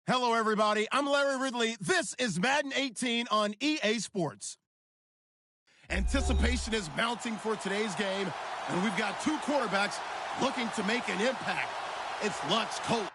Hello, everybody. I'm Larry Ridley. This is Madden 18 on EA Sports. Anticipation is mounting for today's game, and we've got two quarterbacks looking to make an impact. It's Lutz Colt.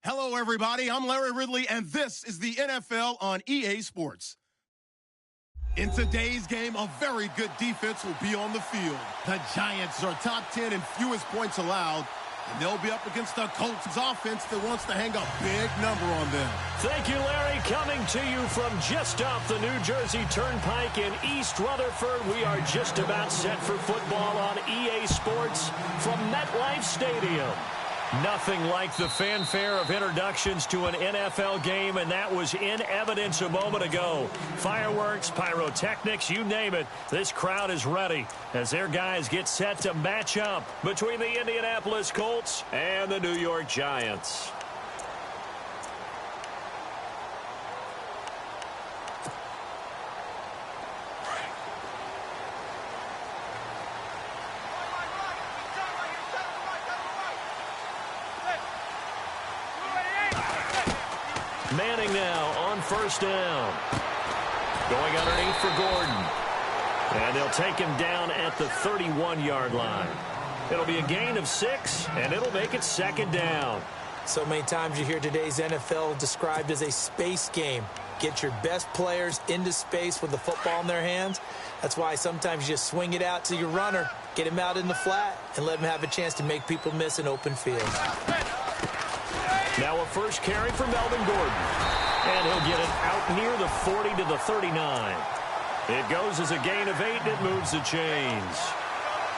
Hello, everybody. I'm Larry Ridley, and this is the NFL on EA Sports. In today's game, a very good defense will be on the field. The Giants are top 10 in fewest points allowed, and they'll be up against the Colts offense that wants to hang a big number on them. Thank you, Larry. Coming to you from just off the New Jersey Turnpike in East Rutherford, we are just about set for football on EA Sports from MetLife Stadium. Nothing like the fanfare of introductions to an NFL game, and that was in evidence a moment ago. Fireworks, pyrotechnics, you name it. This crowd is ready as their guys get set to match up between the Indianapolis Colts and the New York Giants. Manning now on first down. Going underneath for Gordon. And they'll take him down at the 31-yard line. It'll be a gain of 6, and it'll make it second down. So many times you hear today's NFL described as a space game. Get your best players into space with the football in their hands. That's why sometimes you just swing it out to your runner, get him out in the flat, and let him have a chance to make people miss an open field. Now a first carry for Melvin Gordon. And he'll get it out near the 40 to the 39. It goes as a gain of 8, and it moves the chains.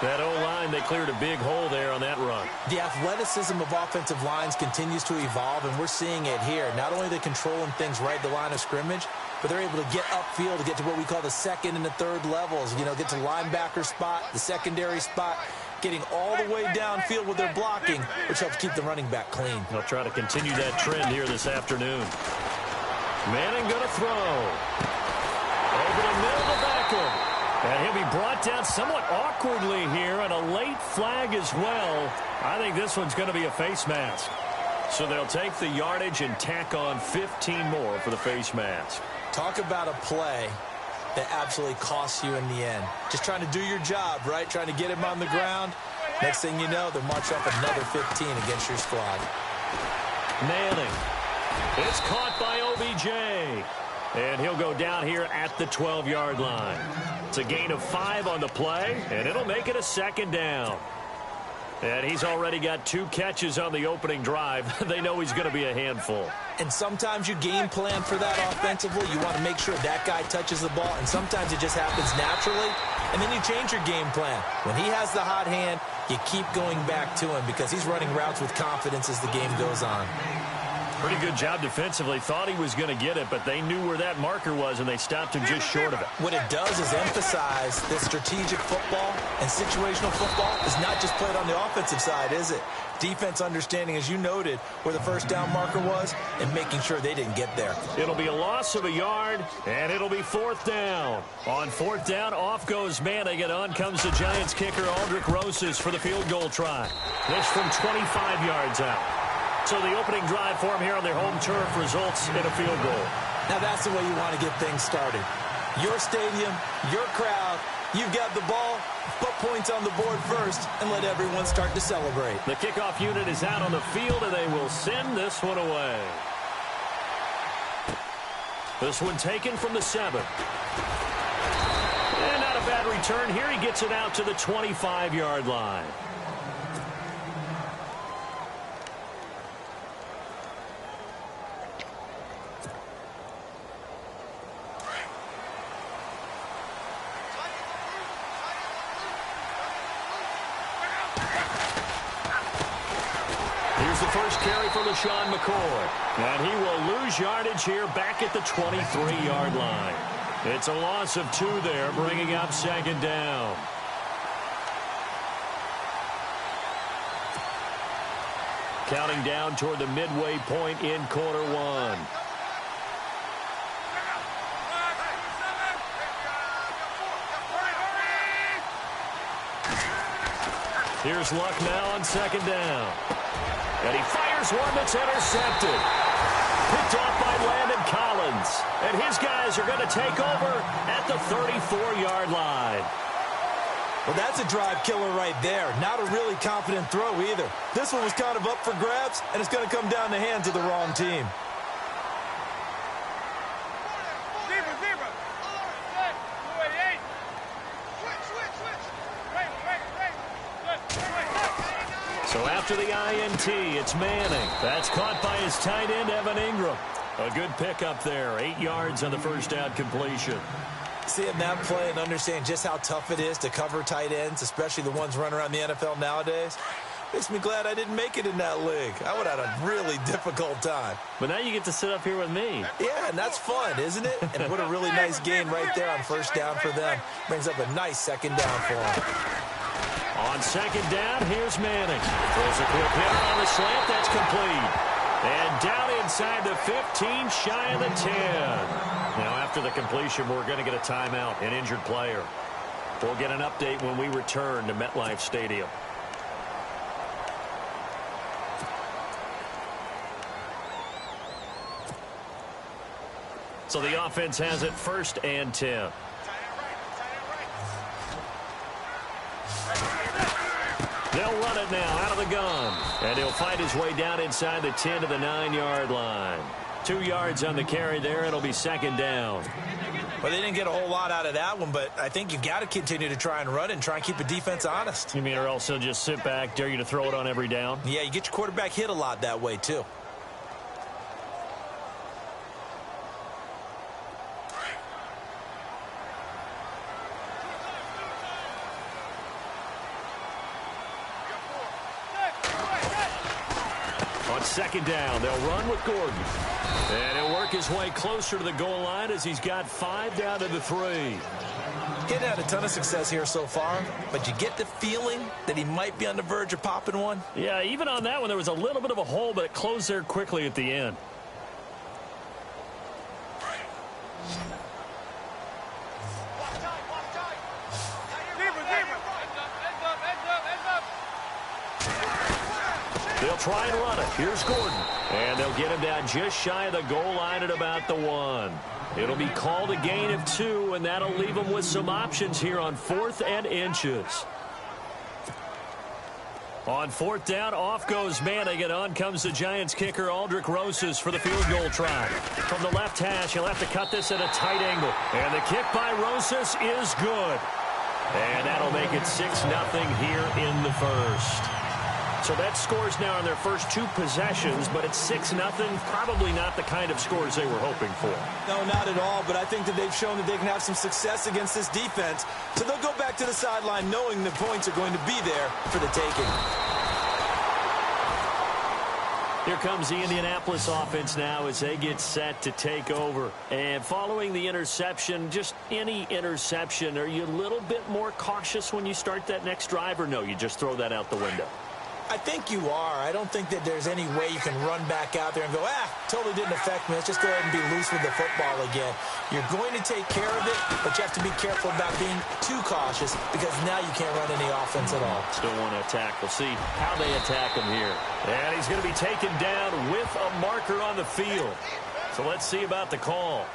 That O-line, they cleared a big hole there on that run. The athleticism of offensive lines continues to evolve, and we're seeing it here. Not only are they controlling things right at the line of scrimmage, but they're able to get upfield to get to what we call the second and the third levels. You know, get to linebacker spot, the secondary spot, getting all the way downfield with their blocking, which helps keep the running back clean. They'll try to continue that trend here this afternoon. Manning going to throw. Over the middle to Beckham. And he'll be brought down somewhat awkwardly here, and a late flag as well. I think this one's going to be a face mask. So they'll take the yardage and tack on 15 more for the face mask. Talk about a play that absolutely costs you in the end. Just trying to do your job, right? Trying to get him on the ground. Next thing you know, they'll march up another 15 against your squad. Manning. It's caught by OBJ. And he'll go down here at the 12-yard line. It's a gain of 5 on the play, and it'll make it a second down. And he's already got 2 catches on the opening drive. They know he's going to be a handful. And sometimes you game plan for that offensively. You want to make sure that guy touches the ball, and sometimes it just happens naturally, and then you change your game plan. When he has the hot hand, you keep going back to him because he's running routes with confidence as the game goes on. Pretty good job defensively. Thought he was going to get it, but they knew where that marker was, and they stopped him just short of it. What it does is emphasize that strategic football and situational football is not just played on the offensive side, is it? Defense understanding, as you noted, where the first down marker was and making sure they didn't get there. It'll be a loss of a yard, and it'll be 4th down. On 4th down, off goes Manning, and on comes the Giants kicker, Aldrick Rosas, for the field goal try. This from 25 yards out. So the opening drive for him here on their home turf results in a field goal. Now that's the way you want to get things started. Your stadium, your crowd, you've got the ball, put points on the board first, and let everyone start to celebrate. The kickoff unit is out on the field, and they will send this one away. This one taken from the 7. And not a bad return here. He gets it out to the 25-yard line. Here's the first carry for LaShawn McCoy. And he will lose yardage here back at the 23-yard line. It's a loss of 2 there, bringing up 2nd down. Counting down toward the midway point in quarter 1. Here's Luck now on 2nd down. And he fires one that's intercepted. Picked off by Landon Collins. And his guys are going to take over at the 34-yard line. Well, that's a drive killer right there. Not a really confident throw either. This one was kind of up for grabs, and it's going to come down the hands of the wrong team. So after the INT, it's Manning. That's caught by his tight end, Evan Ingram. A good pickup there. 8 yards on the first down completion. Seeing that play and understand just how tough it is to cover tight ends, especially the ones running around the NFL nowadays, makes me glad I didn't make it in that league. I would have had a really difficult time. But now you get to sit up here with me. Yeah, and that's fun, isn't it? And what a really nice gain right there on first down for them. Brings up a nice 2nd down for them. On 2nd down, here's Manning. Throws a quick hitter on the slant. That's complete. And down inside the 15, shy of the 10. Now, after the completion, we're going to get a timeout, an injured player. We'll get an update when we return to MetLife Stadium. So the offense has it 1st and 10. They'll run it now out of the gun. And he'll fight his way down inside the 10 to the 9-yard line. 2 yards on the carry there. It'll be 2nd down. Well, they didn't get a whole lot out of that one, but I think you've got to continue to try and run and try and keep the defense honest. You mean, or else he'll just sit back, dare you to throw it on every down? Yeah, you get your quarterback hit a lot that way, too. On 2nd down, they'll run with Gordon. And he'll work his way closer to the goal line as he's got 5 down to the 3. He hasn't had a ton of success here so far, but you get the feeling that he might be on the verge of popping one. Yeah, even on that one, there was a little bit of a hole, but it closed there quickly at the end. They'll try and run it. Here's Gordon. And they'll get him down just shy of the goal line at about the 1. It'll be called a gain of 2, and that'll leave them with some options here on 4th and inches. On 4th down, off goes Manning, and on comes the Giants kicker, Aldrick Rosas, for the field goal try. From the left hash, he'll have to cut this at a tight angle. And the kick by Rosas is good. And that'll make it 6-0 here in the first. So that scores now on their first 2 possessions, but it's 6-0. Probably not the kind of scores they were hoping for. No, not at all, but I think that they've shown that they can have some success against this defense. So they'll go back to the sideline knowing the points are going to be there for the taking. Here comes the Indianapolis offense now as they get set to take over. And following the interception, just any interception, are you a little bit more cautious when you start that next drive, or no, you just throw that out the window? I think you are. I don't think that there's any way you can run back out there and go, totally didn't affect me. Let's just go ahead and be loose with the football again. You're going to take care of it, but you have to be careful about being too cautious because now you can't run any offense at all. Still want to attack. We'll see how they attack him here. And he's going to be taken down with a marker on the field. So let's see about the call.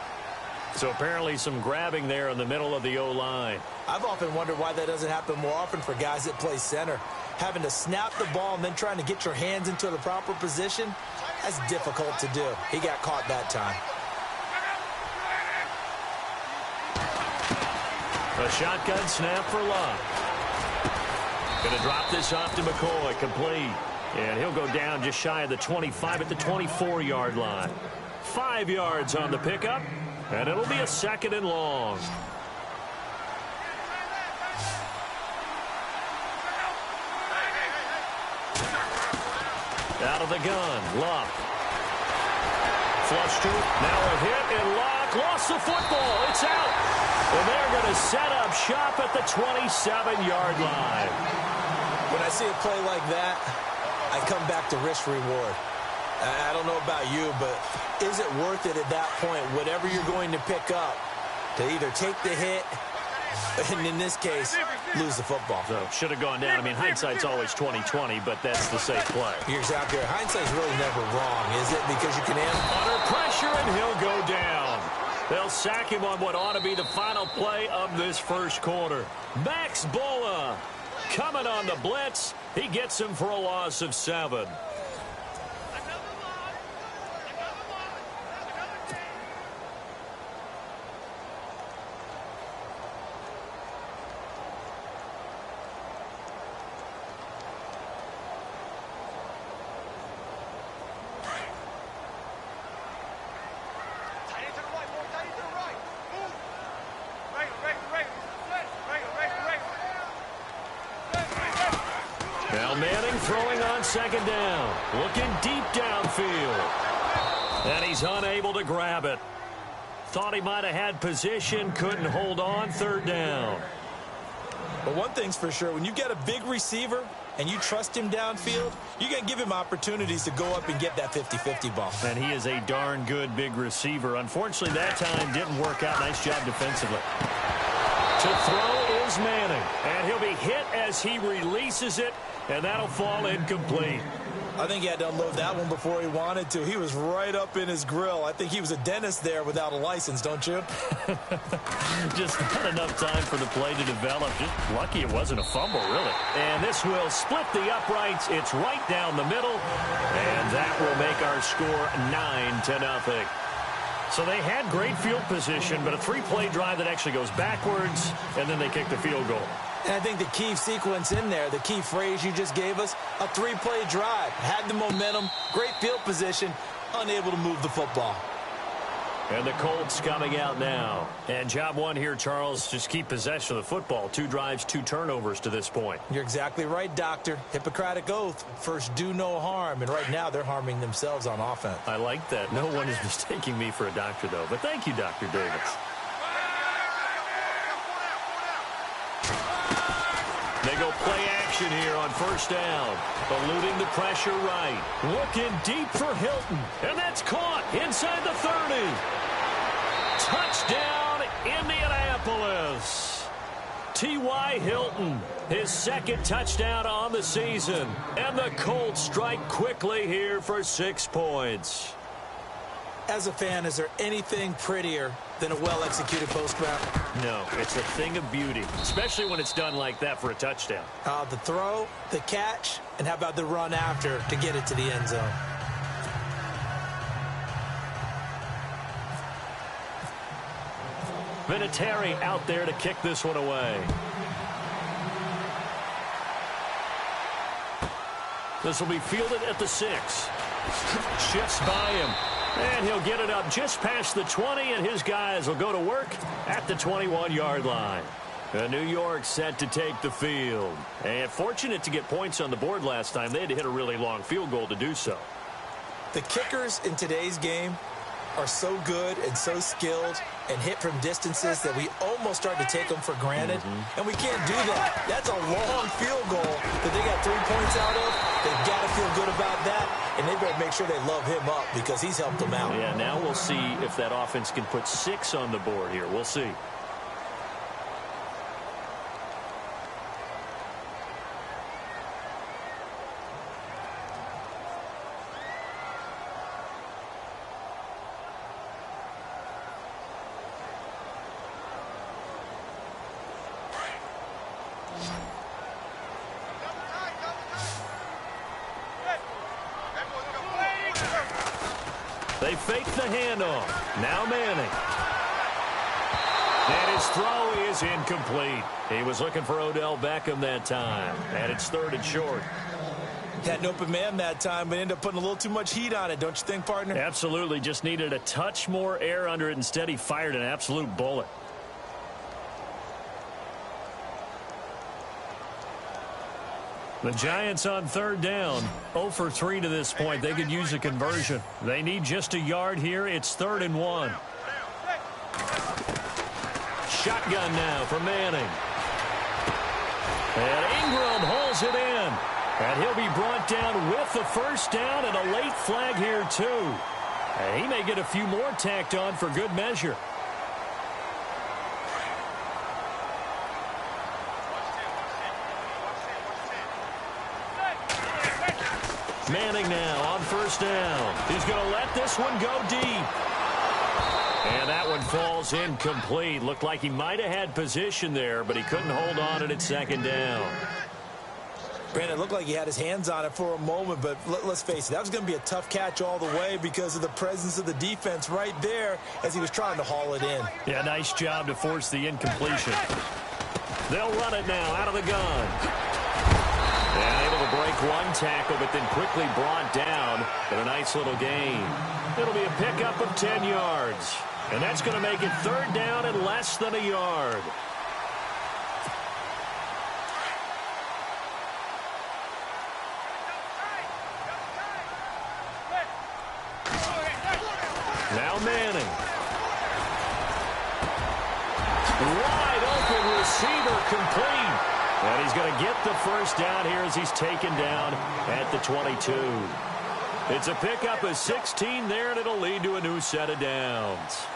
So apparently some grabbing there in the middle of the O-line. I've often wondered why that doesn't happen more often for guys that play center. Having to snap the ball and then trying to get your hands into the proper position, that's difficult to do. He got caught that time. A shotgun snap for Love. Going to drop this off to McCoy, complete. And he'll go down just shy of the 25 at the 24-yard line. 5 yards on the pickup, and it'll be a 2nd and long. Out of the gun, Luck. Flush to it, now a hit, and Luck lost the football. It's out. And they're going to set up shop at the 27-yard line. When I see a play like that, I come back to risk-reward. I don't know about you, but is it worth it at that point, whatever you're going to pick up, to either take the hit, and in this case, lose the football? So should have gone down. I mean, hindsight's always 20/20, but that's the safe play. You're exactly right. Hindsight's really never wrong, is it? Because you can under pressure, and he'll go down. They'll sack him on what ought to be the final play of this first quarter. Max Bola coming on the blitz. He gets him for a loss of 7. Now Manning throwing on 2nd down. Looking deep downfield. And he's unable to grab it. Thought he might have had position. Couldn't hold on. 3rd down. But one thing's for sure. When you get a big receiver and you trust him downfield, you're going to give him opportunities to go up and get that 50-50 ball. And he is a darn good big receiver. Unfortunately, that time didn't work out. Nice job defensively. To throw is Manning. And he'll be hit as he releases it. And that'll fall incomplete. I think he had to unload that one before he wanted to. He was right up in his grill. I think he was a dentist there without a license, don't you? Just not enough time for the play to develop. Just lucky it wasn't a fumble, really. And this will split the uprights. It's right down the middle. And that will make our score 9-0. So they had great field position, but a 3-play drive that actually goes backwards, and then they kick the field goal. And I think the key sequence in there, the key phrase you just gave us, a 3-play drive. Had the momentum, great field position, unable to move the football. And the Colts coming out now. And job one here, Charles, just keep possession of the football. 2 drives, 2 turnovers to this point. You're exactly right, Doctor. Hippocratic oath. First, do no harm. And right now, they're harming themselves on offense. I like that. No one is mistaking me for a doctor, though. But thank you, Dr. Davis. They go play action here on first down. Eluding the pressure right. Looking deep for Hilton. And that's caught inside the 30. Touchdown, Indianapolis. T.Y. Hilton, his second touchdown on the season. And the Colts strike quickly here for 6 points. As a fan, is there anything prettier than a well-executed post route? No, it's a thing of beauty, especially when it's done like that for a touchdown. The throw, the catch, and how about the run after to get it to the end zone? Vinatieri out there to kick this one away. This will be fielded at the 6. Shifts by him. And he'll get it up just past the 20, and his guys will go to work at the 21-yard line. New York set to take the field. And fortunate to get points on the board last time. They had to hit a really long field goal to do so. The kickers in today's game are so good and so skilled and hit from distances that we almost start to take them for granted. And we can't do that. That's a long field goal that they got 3 points out of. They've got to feel good about that, and they better make sure they love him up because he's helped them out. Yeah, now we'll see if that offense can put 6 on the board here. We'll see. They fake the handoff. Now Manning. And his throw is incomplete. He was looking for Odell Beckham that time. And it's 3rd and short. Had an open man that time, but ended up putting a little too much heat on it, don't you think, partner? Absolutely. Just needed a touch more air under it. Instead, he fired an absolute bullet. The Giants on 3rd down, 0 for 3 to this point. They could use a conversion. They need just a yard here. It's 3rd and 1. Shotgun now for Manning. And Ingram holds it in. And he'll be brought down with the first down and a late flag here too. And he may get a few more tacked on for good measure. Manning now on first down. He's going to let this one go deep. And that one falls incomplete. Looked like he might have had position there, but he couldn't hold on at 2nd down. Brandon, it looked like he had his hands on it for a moment, but let's face it, that was going to be a tough catch all the way because of the presence of the defense right there as he was trying to haul it in. Yeah, nice job to force the incompletion. They'll run it now out of the gun. And able to break one tackle, but then quickly brought down. But a nice little gain. It'll be a pickup of 10 yards. And that's going to make it 3rd down and less than a yard. Now Manning. Wide open receiver complete. And he's going to get the first down here as he's taken down at the 22. It's a pickup of 16 there, and it'll lead to a new set of downs.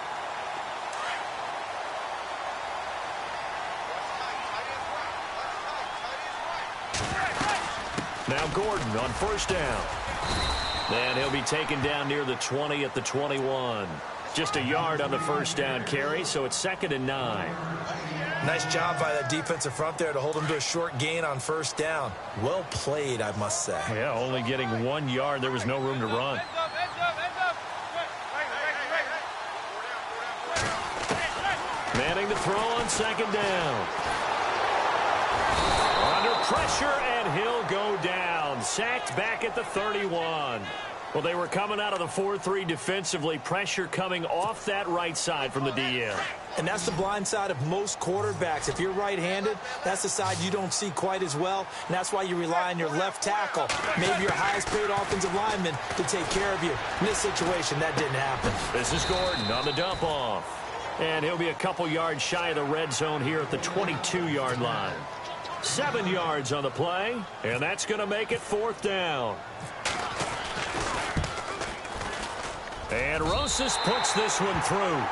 Now Gordon on first down. And he'll be taken down near the 20 at the 21. Just a yard on the first down carry, so it's 2nd and 9. Nice job by that defensive front there to hold him to a short gain on first down. Well played, I must say. Yeah, only getting 1 yard. There was no room to run. Manning to throw on 2nd down. Under pressure, and he'll go down. Sacked back at the 31. Well, they were coming out of the 4-3 defensively. Pressure coming off that right side from the DN. And that's the blind side of most quarterbacks. If you're right-handed, that's the side you don't see quite as well, and that's why you rely on your left tackle, maybe your highest-paid offensive lineman, to take care of you. In this situation, that didn't happen. This is Gordon on the dump-off. And he'll be a couple yards shy of the red zone here at the 22-yard line. 7 yards on the play, and that's going to make it 4th down. And Rosas puts this one through.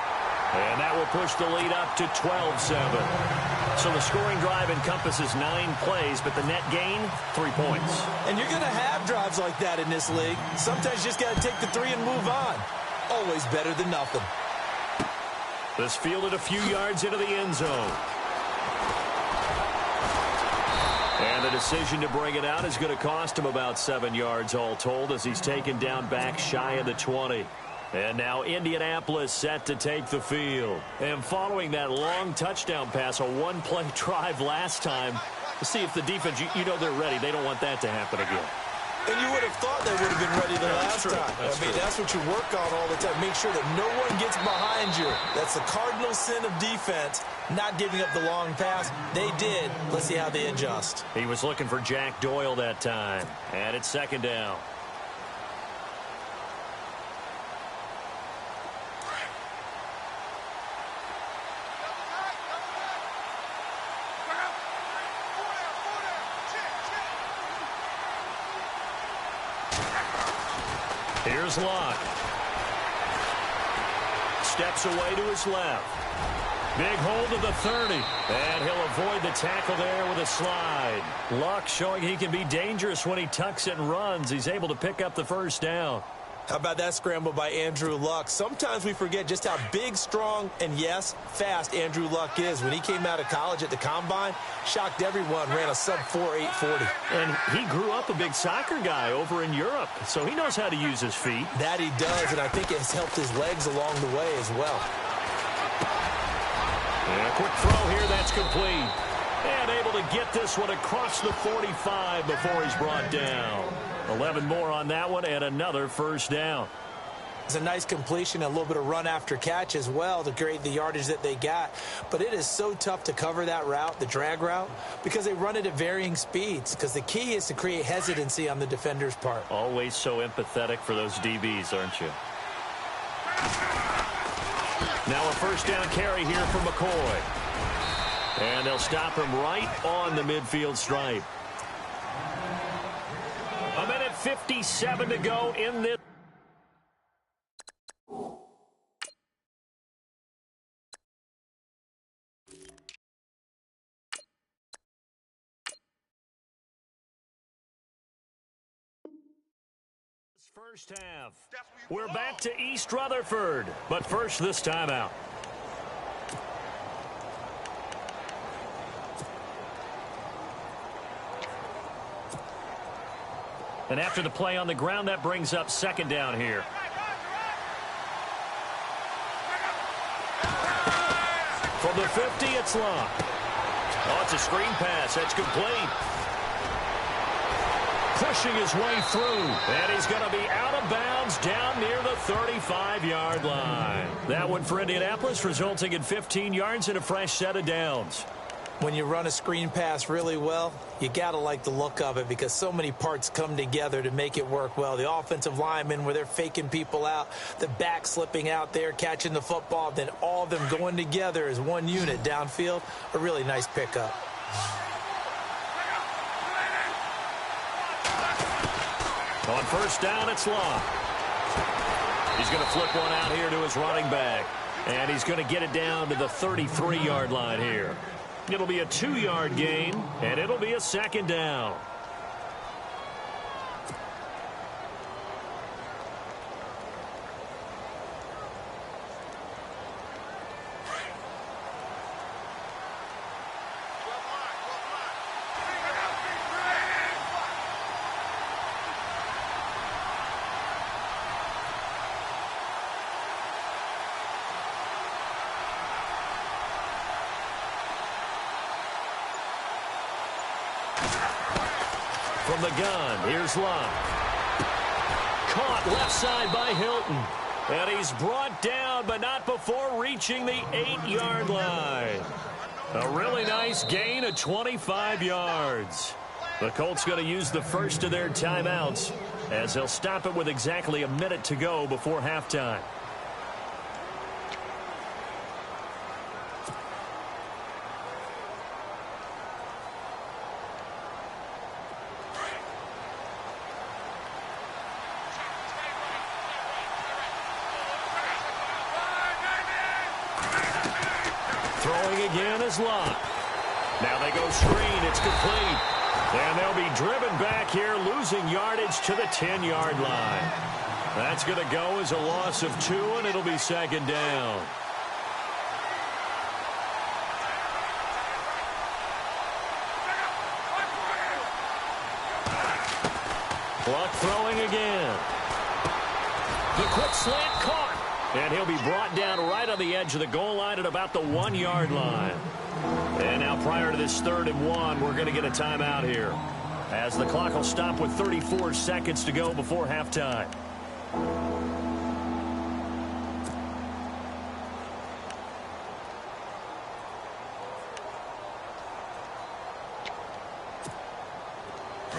And that will push the lead up to 12-7. So the scoring drive encompasses 9 plays, but the net gain, 3 points. And you're going to have drives like that in this league. Sometimes you just got to take the 3 and move on. Always better than nothing. This fielded a few yards into the end zone. And the decision to bring it out is going to cost him about 7 yards all told as he's taken down back shy of the 20. And now Indianapolis set to take the field. And following that long touchdown pass, a one-play drive last time, to see if the defense, you know they're ready. They don't want that to happen again. And you would have thought they would have been ready the last time. That's what you work on all the time. Make sure that no one gets behind you. That's the cardinal sin of defense, not giving up the long pass. They did. Let's see how they adjust. He was looking for Jack Doyle that time. And it's 2nd down. Here's Luck. Steps away to his left. Big hold of the 30. And he'll avoid the tackle there with a slide. Luck showing he can be dangerous when he tucks it and runs. He's able to pick up the 1st down. How about that scramble by Andrew Luck? Sometimes we forget just how big, strong, and, yes, fast Andrew Luck is. When he came out of college at the Combine, shocked everyone, ran a sub-4 840. And he grew up a big soccer guy over in Europe, so he knows how to use his feet. That he does, and I think it has helped his legs along the way as well. And a quick throw here, that's complete. And able to get this one across the 45 before he's brought down. 11 more on that one and another 1st down. It's a nice completion, a little bit of run after catch as well to create the yardage that they got. But it is so tough to cover that route, the drag route, because they run it at varying speeds. Because the key is to create hesitancy on the defender's part. Always so empathetic for those DBs, aren't you? Now a 1st down carry here for McCoy. And they'll stop him right on the midfield stripe. 1:57 to go in this. First half. We're back to East Rutherford, but first this timeout. And after the play on the ground, that brings up 2nd down here. From the 50, it's Luck. Oh, it's a screen pass. That's complete. Pushing his way through. And he's going to be out of bounds down near the 35-yard line. That one for Indianapolis, resulting in 15 yards and a fresh set of downs. When you run a screen pass really well, you got to like the look of it because so many parts come together to make it work well. The offensive linemen, where they're faking people out, the back slipping out there, catching the football, then all of them going together as one unit downfield, a really nice pickup. On 1st down, it's Luck. He's going to flip one out here to his running back. And he's going to get it down to the 33-yard line here. It'll be a 2-yard gain, and it'll be a 2nd down. From the gun, here's Luck. Caught left side by Hilton. And he's brought down, but not before reaching the 8-yard line. A really nice gain of 25 yards. The Colts going to use the first of their timeouts as they'll stop it with exactly a minute to go before halftime. Throwing again is Locke. Now they go screen. It's complete. And they'll be driven back here, losing yardage to the 10-yard line. That's going to go as a loss of 2, and it'll be second down. Luck throwing again. The quick slant caught. And he'll be brought down right on the edge of the goal line at about the 1-yard line. And now prior to this 3rd and 1, we're going to get a timeout here, as the clock will stop with 34 seconds to go before halftime.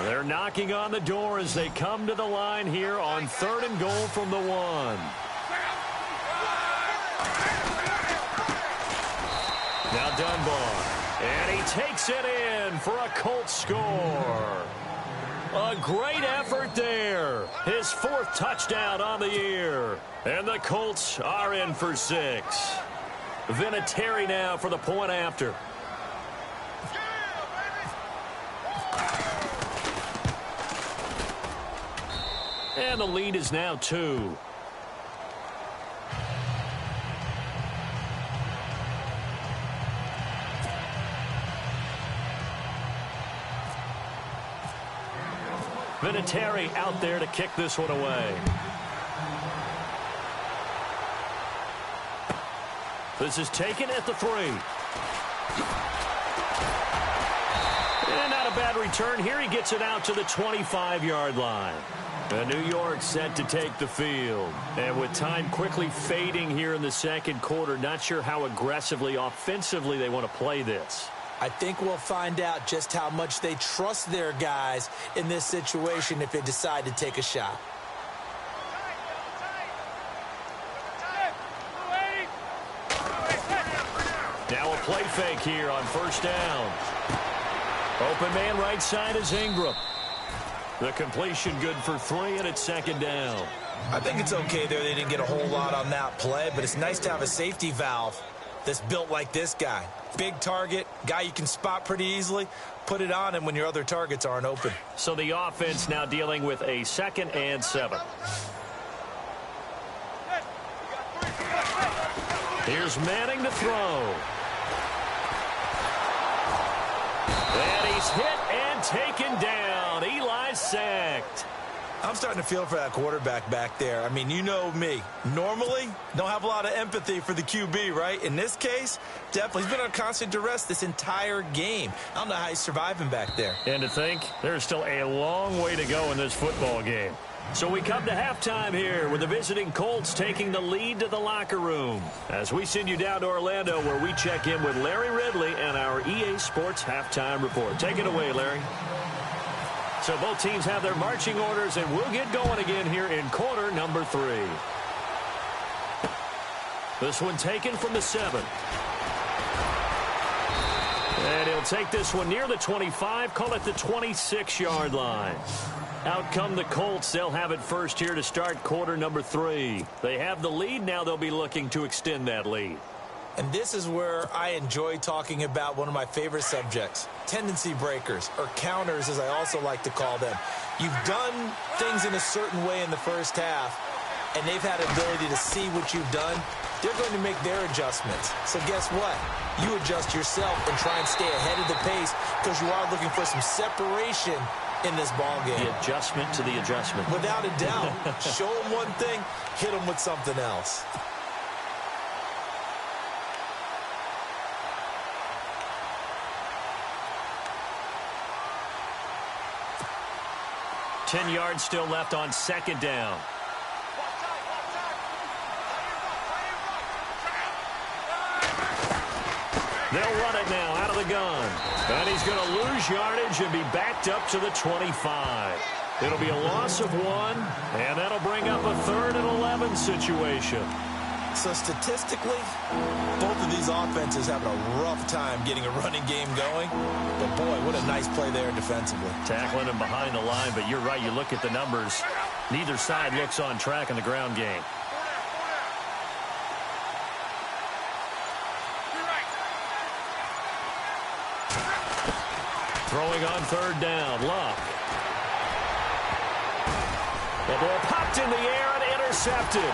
They're knocking on the door as they come to the line here on 3rd and goal from the 1. Now Dunbar, and he takes it in for a Colts score. A great effort there. His 4th touchdown on the year. And the Colts are in for 6. Vinatieri now for the point after. And the lead is now 2. Vinatieri out there to kick this one away. This is taken at the 3. And not a bad return here. He gets it out to the 25-yard line. And New York set to take the field. And with time quickly fading here in the second quarter, not sure how aggressively, offensively they want to play this. I think we'll find out just how much they trust their guys in this situation if they decide to take a shot. Now a play fake here on 1st down. Open man right side is Ingram. The completion good for 3, and it's 2nd down. I think it's okay there. They didn't get a whole lot on that play, but it's nice to have a safety valve that's built like this guy. Big target, guy you can spot pretty easily. Put it on him when your other targets aren't open. So the offense now dealing with a 2nd and 7. Here's Manning to throw. And he's hit and taken down. Eli sacked. I'm starting to feel for that quarterback back there. I mean, you know me. Normally, don't have a lot of empathy for the QB, right? In this case, definitely. He's been on constant duress this entire game. I don't know how he's surviving back there. And to think, there's still a long way to go in this football game. So we come to halftime here with the visiting Colts taking the lead to the locker room, as we send you down to Orlando, where we check in with Larry Ridley and our EA Sports Halftime Report. Take it away, Larry. So both teams have their marching orders, and we'll get going again here in quarter number 3. This one taken from the 7. And he'll take this one near the 25, call it the 26-yard line. Out come the Colts. They'll have it first here to start quarter number 3. They have the lead. Now they'll be looking to extend that lead. And this is where I enjoy talking about one of my favorite subjects, tendency breakers, or counters as I also like to call them. You've done things in a certain way in the first half, and they've had ability to see what you've done. They're going to make their adjustments. So guess what? You adjust yourself and try and stay ahead of the pace, because you are looking for some separation in this ball game. The adjustment to the adjustment. Without a doubt. Show them one thing, hit them with something else. Ten yards still left on 2nd down. They'll run it now out of the gun. And he's going to lose yardage and be backed up to the 25. It'll be a loss of 1, and that'll bring up a 3rd and 11 situation. So statistically, both of these offenses having a rough time getting a running game going. But boy, what a nice play there defensively. Tackling him behind the line, but you're right. You look at the numbers. Neither side looks on track in the ground game. Throwing on third down, Luck. The ball popped in the air and intercepted.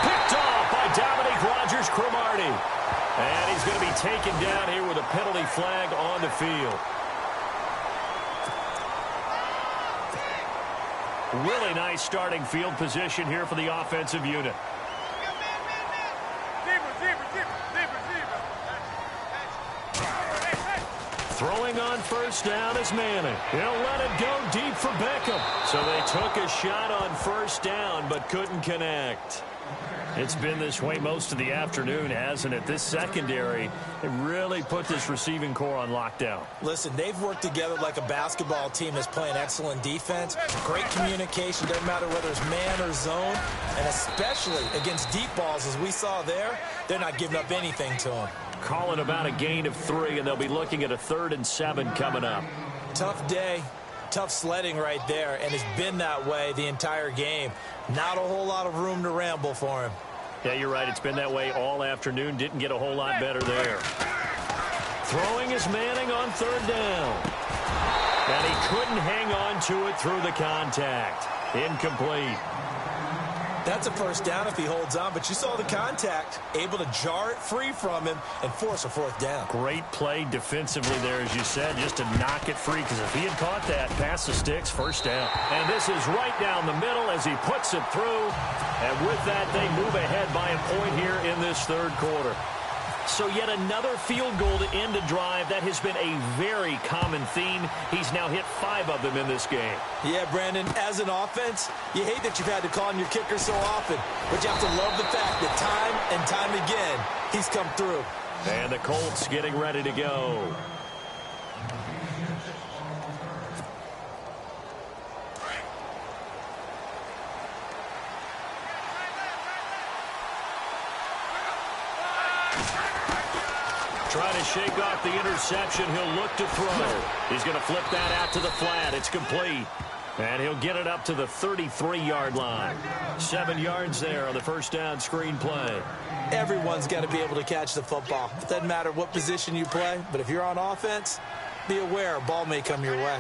Picked off by Dominique Rodgers-Cromartie. And he's going to be taken down here with a penalty flag on the field. Really nice starting field position here for the offensive unit. Throwing on first down is Manning. He'll let it go deep for Beckham. So they took a shot on first down but couldn't connect. It's been this way most of the afternoon, hasn't it? This secondary, it really put this receiving core on lockdown. Listen, they've worked together like a basketball team that's playing excellent defense. Great communication, doesn't matter whether it's man or zone. And especially against deep balls, as we saw there, they're not giving up anything to them. Calling about a gain of 3, and they'll be looking at a 3rd and 7 coming up. Tough day, tough sledding right there, and it's been that way the entire game. Not a whole lot of room to ramble for him. Yeah, you're right. It's been that way all afternoon. Didn't get a whole lot better there. Throwing is Manning on third down. And he couldn't hang on to it through the contact. Incomplete. That's a first down if he holds on, but you saw the contact, able to jar it free from him and force a 4th down. Great play defensively there, as you said, just to knock it free, because if he had caught that, pass the sticks, first down. And this is right down the middle as he puts it through. And with that, they move ahead by a point here in this 3rd quarter. So yet another field goal to end a drive. That has been a very common theme. He's now hit 5 of them in this game. Yeah, Brandon, as an offense, you hate that you've had to call on your kicker so often, but you have to love the fact that time and time again, he's come through. And the Colts getting ready to go. Trying to shake off the interception. He'll look to throw. He's going to flip that out to the flat. It's complete. And he'll get it up to the 33-yard line. 7 yards there on the first down screen play. Everyone's got to be able to catch the football. Doesn't matter what position you play, but if you're on offense, be aware a ball may come your way.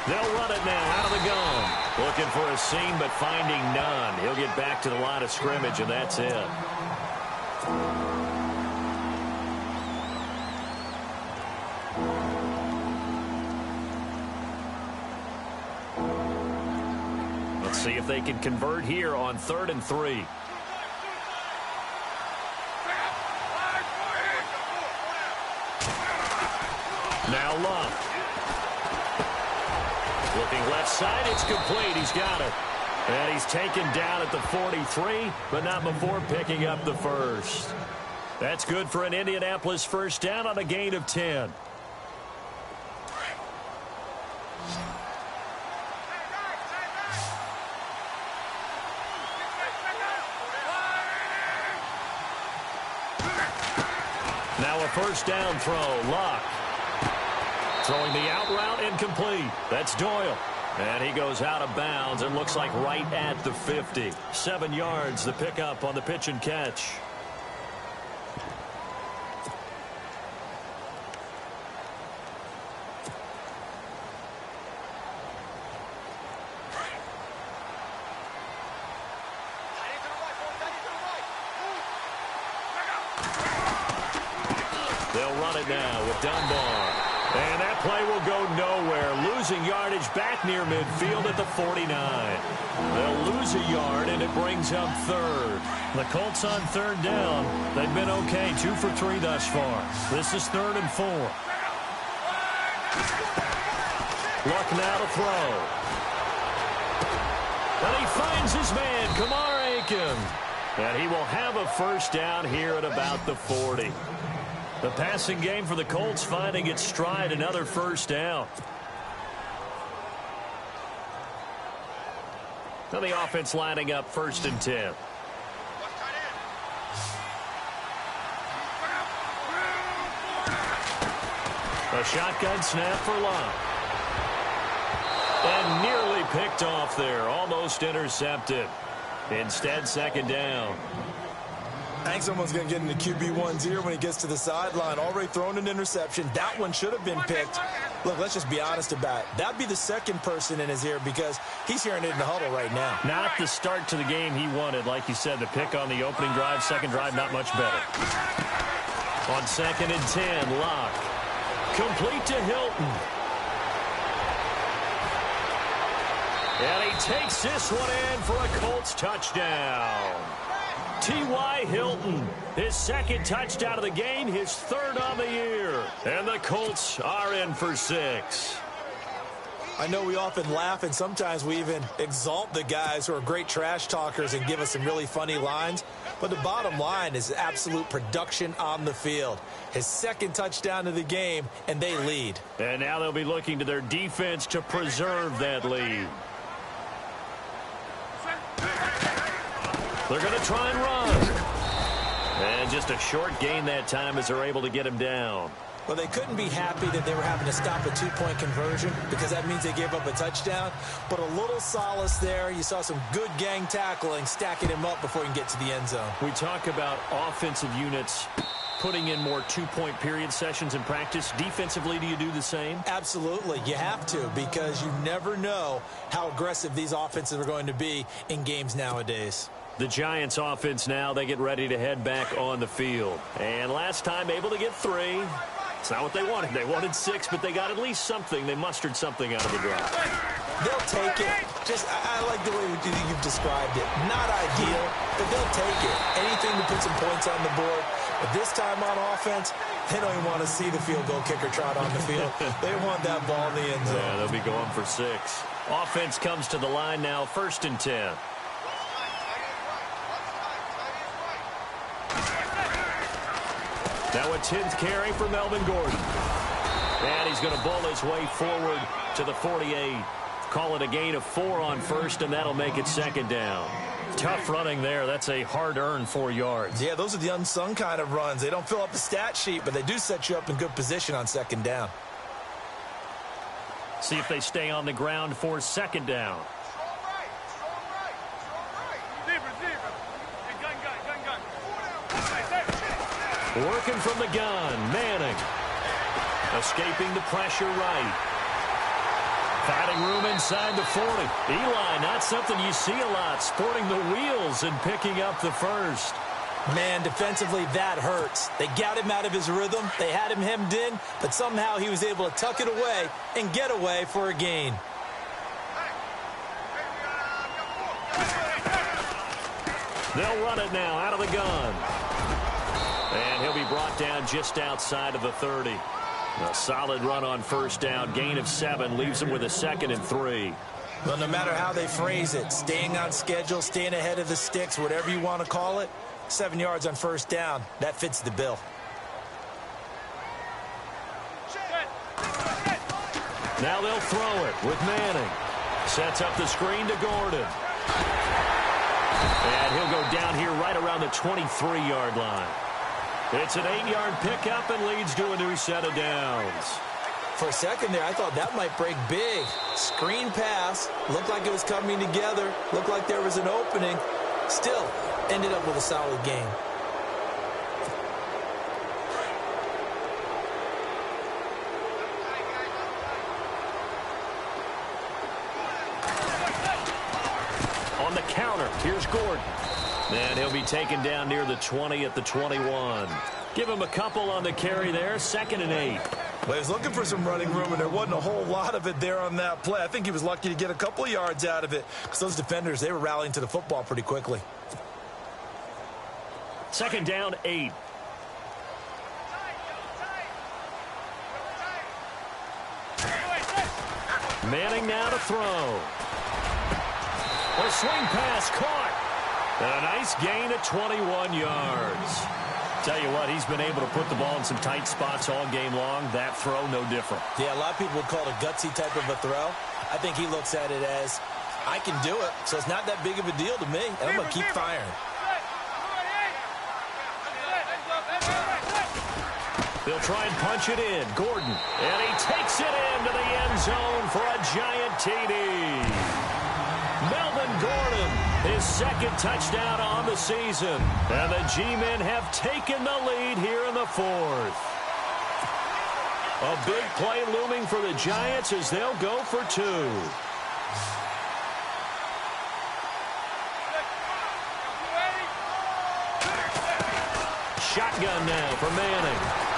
They'll run it now out of the gun. Looking for a seam, but finding none. He'll get back to the line of scrimmage, and that's it. Let's see if they can convert here on 3rd and 3. Now Luck. Looking left side, it's complete. He's got it. And he's taken down at the 43, but not before picking up the first. That's good for an Indianapolis first down on a gain of 10. Now a first down throw. Luck. Throwing the out route, incomplete. That's Doyle. And he goes out of bounds and looks like right at the 50. 7 yards, the pickup on the pitch and catch. They'll run it now with Dunbar. And that play will go nowhere. Losing yardage back near midfield at the 49. They'll lose a yard, and it brings up 3rd. The Colts on 3rd down. They've been okay, 2 for 3 thus far. This is 3rd and 4. Luck now to throw. And he finds his man, Kamar Aiken. And he will have a first down here at about the 40. The passing game for the Colts finding its stride, another first down. Now the offense lining up 1st and 10. A shotgun snap for Luck. And nearly picked off there, almost intercepted. Instead, second down. I think someone's going to get into QB1's ear when he gets to the sideline. Already thrown an interception. That one should have been picked. Look, let's just be honest about it. That'd be the second person in his ear because he's hearing it in the huddle right now. Not the start to the game he wanted. Like you said, the pick on the opening drive, second drive, not much better. On 2nd and 10, Locke. Complete to Hilton. And he takes this one in for a Colts touchdown. T.Y. Hilton, his second touchdown of the game, his third on the year. And the Colts are in for 6. I know we often laugh and sometimes we even exalt the guys who are great trash talkers and give us some really funny lines. But the bottom line is absolute production on the field. His second touchdown of the game, and they lead. And now they'll be looking to their defense to preserve that lead. They're going to try and run. And just a short gain that time as they're able to get him down. Well, they couldn't be happy that they were having to stop a 2-point conversion because that means they gave up a touchdown. But a little solace there. You saw some good gang tackling, stacking him up before he can get to the end zone. We talk about offensive units putting in more 2-point period sessions in practice. Defensively, do you do the same? Absolutely. You have to because you never know how aggressive these offenses are going to be in games nowadays. The Giants offense now, they get ready to head back on the field. And last time able to get 3. It's not what they wanted. They wanted 6, but they got at least something. They mustered something out of the drive. They'll take it. I like the way you've described it. Not ideal, but they'll take it. Anything to put some points on the board. But this time on offense, they don't even want to see the field goal kicker trot on the field. They want that ball in the end zone. Yeah, they'll be going for 6. Offense comes to the line now, 1st and 10. Now a 10th carry for Melvin Gordon. And he's going to bowl his way forward to the 48. Call it a gain of 4 on 1st, and that'll make it 2nd down. Tough running there. That's a hard-earned 4 yards. Yeah, those are the unsung kind of runs. They don't fill up the stat sheet, but they do set you up in good position on 2nd down. See if they stay on the ground for 2nd down. Working from the gun, Manning. Escaping the pressure right. Finding room inside the 40. Eli, not something you see a lot, sporting the wheels and picking up the 1st. Man, defensively, that hurts. They got him out of his rhythm. They had him hemmed in, but somehow he was able to tuck it away and get away for a gain. They'll run it now out of the gun. And he'll be brought down just outside of the 30. A solid run on 1st down. Gain of 7 leaves him with a 2nd and 3. Well, no matter how they phrase it, staying on schedule, staying ahead of the sticks, whatever you want to call it, 7 yards on 1st down, that fits the bill. Now they'll throw it with Manning. Sets up the screen to Gordon. And he'll go down here right around the 23-yard line. It's an 8-yard pickup and leads to a new set of downs. For a second there, I thought that might break big. Screen pass. Looked like it was coming together. Looked like there was an opening. Still, ended up with a solid game. On the counter, here's Gordon. And he'll be taken down near the 20 at the 21. Give him a couple on the carry there, 2nd and 8. Well, he was looking for some running room, and there wasn't a whole lot of it there on that play. I think he was lucky to get a couple of yards out of it because those defenders, they were rallying to the football pretty quickly. 2nd down, 8. Manning now to throw. A swing pass caught. And a nice gain of 21 yards. Tell you what, he's been able to put the ball in some tight spots all game long. That throw, no different. Yeah, a lot of people would call it a gutsy type of a throw. I think he looks at it as, I can do it, so it's not that big of a deal to me, and I'm going to keep firing. They'll try and punch it in. Gordon. And he takes it into the end zone for a giant TD. Melvin Gordon His second touchdown on the season. And the G-men have taken the lead here in the fourth. A big play looming for the Giants as they'll go for two. Shotgun now for Manning.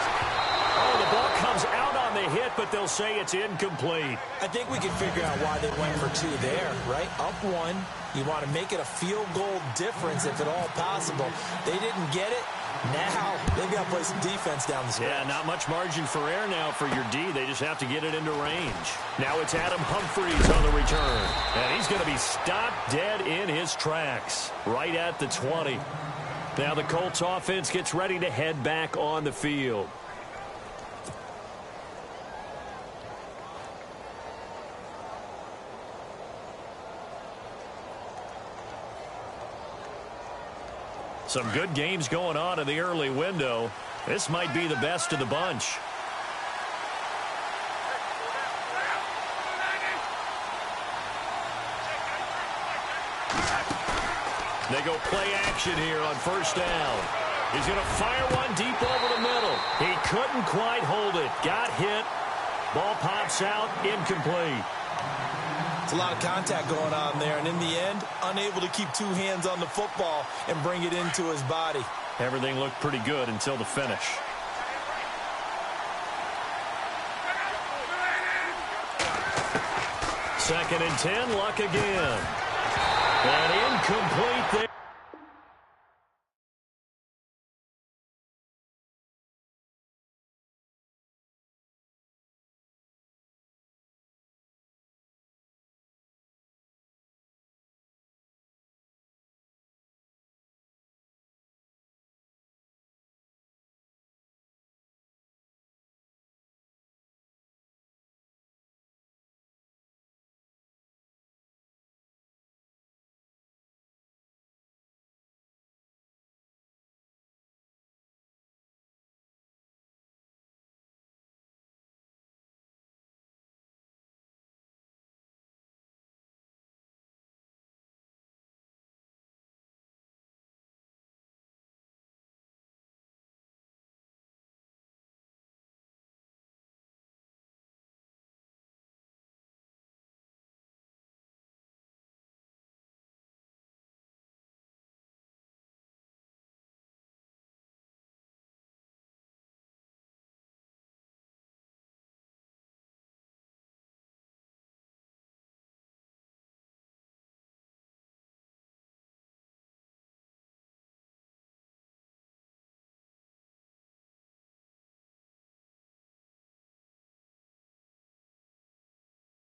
Oh, the ball comes out on the hit, but they'll say it's incomplete. I think we can figure out why they went for two there, right? Up one. You want to make it a field goal difference if at all possible. They didn't get it. Now they've got to play some defense down the stretch. Yeah, not much margin for error now for your D. They just have to get it into range. Now it's Adam Humphries on the return. And he's going to be stopped dead in his tracks. Right at the 20. Now the Colts offense gets ready to head back on the field. Some good games going on in the early window. This might be the best of the bunch. They go play action here on first down. He's going to fire one deep over the middle. He couldn't quite hold it. Got hit. Ball pops out. Incomplete. It's a lot of contact going on there, and in the end, unable to keep two hands on the football and bring it into his body. Everything looked pretty good until the finish. Second and 10, Luck again. And incomplete there.